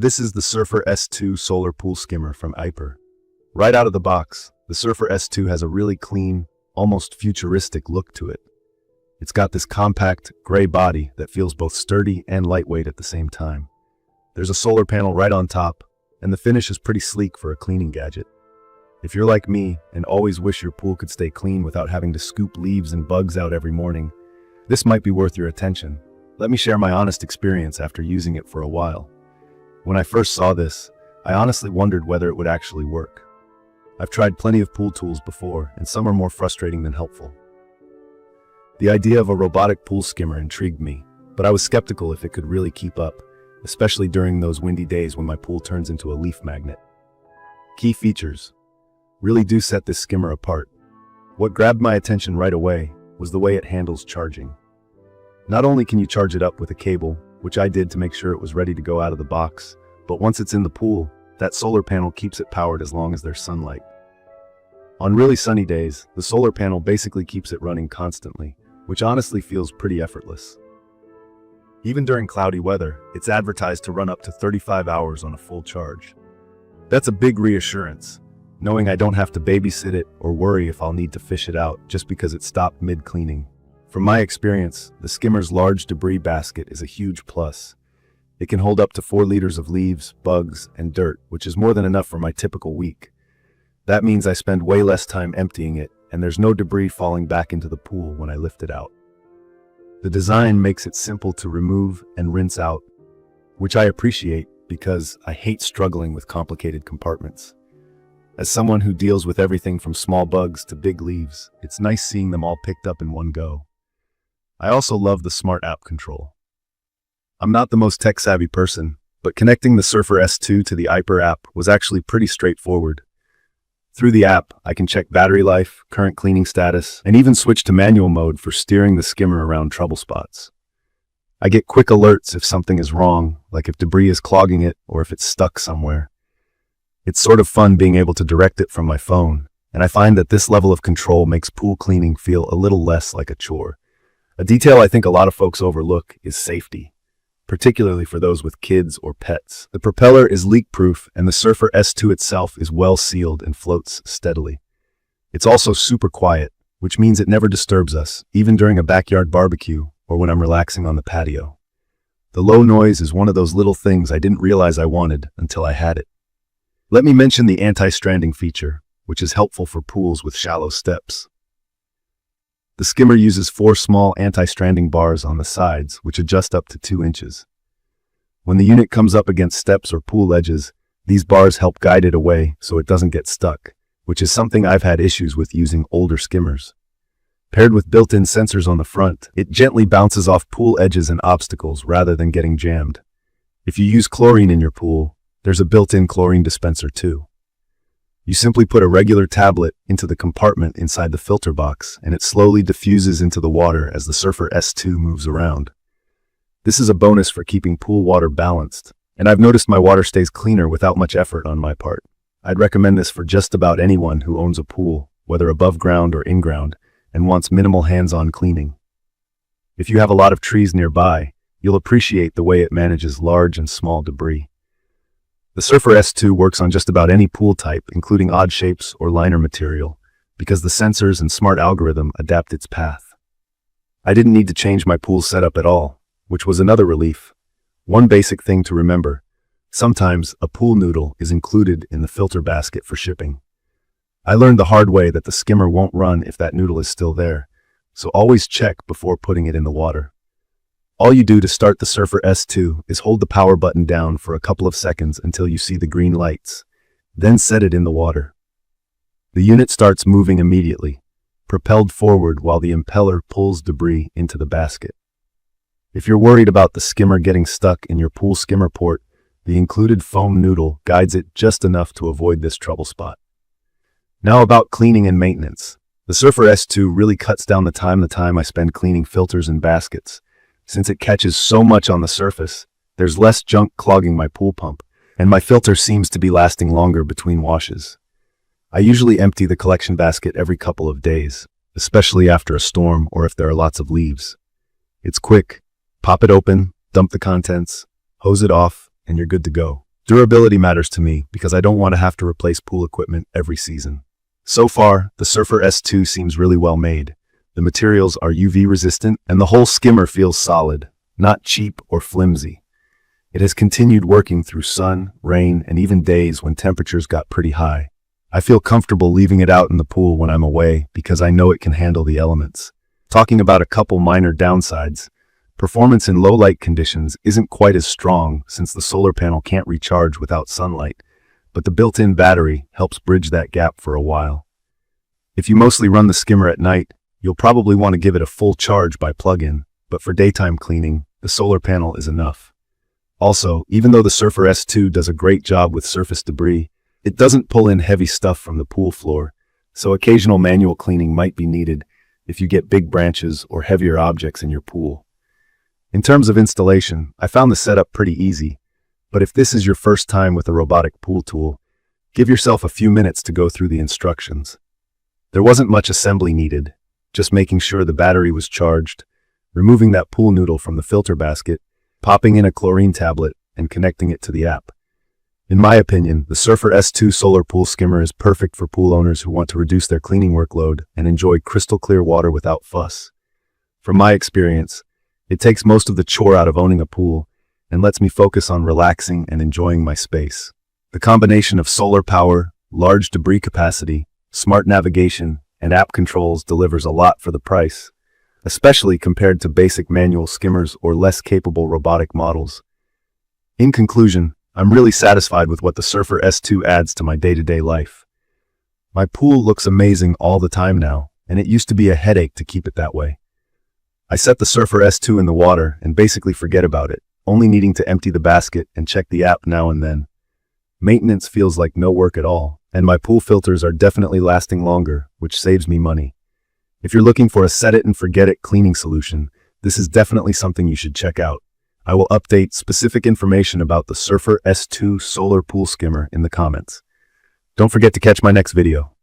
This is the Surfer S2 solar pool skimmer from AIPER. Right out of the box, the Surfer S2 has a really clean, almost futuristic look to it. It's got this compact, gray body that feels both sturdy and lightweight at the same time. There's a solar panel right on top, and the finish is pretty sleek for a cleaning gadget. If you're like me and always wish your pool could stay clean without having to scoop leaves and bugs out every morning, this might be worth your attention. Let me share my honest experience after using it for a while. When I first saw this, I honestly wondered whether it would actually work. I've tried plenty of pool tools before, and some are more frustrating than helpful. The idea of a robotic pool skimmer intrigued me, but I was skeptical if it could really keep up, especially during those windy days when my pool turns into a leaf magnet. Key features really do set this skimmer apart. What grabbed my attention right away was the way it handles charging. Not only can you charge it up with a cable, which I did to make sure it was ready to go out of the box, but once it's in the pool, that solar panel keeps it powered as long as there's sunlight. On really sunny days, the solar panel basically keeps it running constantly, which honestly feels pretty effortless. Even during cloudy weather, it's advertised to run up to 35 hours on a full charge. That's a big reassurance, knowing I don't have to babysit it or worry if I'll need to fish it out just because it stopped mid-cleaning. From my experience, the skimmer's large debris basket is a huge plus. It can hold up to 4 liters of leaves, bugs, and dirt, which is more than enough for my typical week. That means I spend way less time emptying it, and there's no debris falling back into the pool when I lift it out. The design makes it simple to remove and rinse out, which I appreciate because I hate struggling with complicated compartments. As someone who deals with everything from small bugs to big leaves, it's nice seeing them all picked up in one go. I also love the smart app control. I'm not the most tech-savvy person, but connecting the Surfer S2 to the AIPER app was actually pretty straightforward. Through the app, I can check battery life, current cleaning status, and even switch to manual mode for steering the skimmer around trouble spots. I get quick alerts if something is wrong, like if debris is clogging it or if it's stuck somewhere. It's sort of fun being able to direct it from my phone, and I find that this level of control makes pool cleaning feel a little less like a chore. A detail I think a lot of folks overlook is safety, particularly for those with kids or pets. The propeller is leak-proof, and the Surfer S2 itself is well sealed and floats steadily. It's also super quiet, which means it never disturbs us, even during a backyard barbecue or when I'm relaxing on the patio. The low noise is one of those little things I didn't realize I wanted until I had it. Let me mention the anti-stranding feature, which is helpful for pools with shallow steps. The skimmer uses 4 small anti-stranding bars on the sides, which adjust up to 2 inches. When the unit comes up against steps or pool edges, these bars help guide it away so it doesn't get stuck, which is something I've had issues with using older skimmers. Paired with built-in sensors on the front, it gently bounces off pool edges and obstacles rather than getting jammed. If you use chlorine in your pool, there's a built-in chlorine dispenser too. You simply put a regular tablet into the compartment inside the filter box, and it slowly diffuses into the water as the Surfer S2 moves around. This is a bonus for keeping pool water balanced, and I've noticed my water stays cleaner without much effort on my part. I'd recommend this for just about anyone who owns a pool, whether above ground or in ground, and wants minimal hands-on cleaning. If you have a lot of trees nearby, you'll appreciate the way it manages large and small debris. The Surfer S2 works on just about any pool type, including odd shapes or liner material, because the sensors and smart algorithm adapt its path. I didn't need to change my pool setup at all, which was another relief. One basic thing to remember: sometimes a pool noodle is included in the filter basket for shipping. I learned the hard way that the skimmer won't run if that noodle is still there, so always check before putting it in the water. All you do to start the Surfer S2 is hold the power button down for a couple of seconds until you see the green lights, then set it in the water. The unit starts moving immediately, propelled forward while the impeller pulls debris into the basket. If you're worried about the skimmer getting stuck in your pool skimmer port, the included foam noodle guides it just enough to avoid this trouble spot. Now about cleaning and maintenance. The Surfer S2 really cuts down the time I spend cleaning filters and baskets. Since it catches so much on the surface, there's less junk clogging my pool pump, and my filter seems to be lasting longer between washes. I usually empty the collection basket every couple of days, especially after a storm or if there are lots of leaves. It's quick. Pop it open, dump the contents, hose it off, and you're good to go. Durability matters to me because I don't want to have to replace pool equipment every season. So far, the Surfer S2 seems really well made. The materials are UV resistant and the whole skimmer feels solid, not cheap or flimsy. It has continued working through sun, rain, and even days when temperatures got pretty high. I feel comfortable leaving it out in the pool when I'm away because I know it can handle the elements. Talking about a couple minor downsides, performance in low light conditions isn't quite as strong since the solar panel can't recharge without sunlight, but the built-in battery helps bridge that gap for a while. If you mostly run the skimmer at night, you'll probably want to give it a full charge by plug-in, but for daytime cleaning, the solar panel is enough. Also, even though the Surfer S2 does a great job with surface debris, it doesn't pull in heavy stuff from the pool floor, so occasional manual cleaning might be needed if you get big branches or heavier objects in your pool. In terms of installation, I found the setup pretty easy, but if this is your first time with a robotic pool tool, give yourself a few minutes to go through the instructions. There wasn't much assembly needed, just making sure the battery was charged, removing that pool noodle from the filter basket, popping in a chlorine tablet, and connecting it to the app. In my opinion, the Surfer S2 solar pool skimmer is perfect for pool owners who want to reduce their cleaning workload and enjoy crystal clear water without fuss. From my experience, it takes most of the chore out of owning a pool and lets me focus on relaxing and enjoying my space. The combination of solar power, large debris capacity, smart navigation, and app controls delivers a lot for the price, especially compared to basic manual skimmers or less capable robotic models. In conclusion, I'm really satisfied with what the Surfer S2 adds to my day-to-day life. My pool looks amazing all the time now, and it used to be a headache to keep it that way. I set the Surfer S2 in the water and basically forget about it, only needing to empty the basket and check the app now and then. Maintenance feels like no work at all, and my pool filters are definitely lasting longer, which saves me money. If you're looking for a set-it-and-forget-it cleaning solution, this is definitely something you should check out. I will update specific information about the Surfer S2 solar pool skimmer in the comments. Don't forget to catch my next video.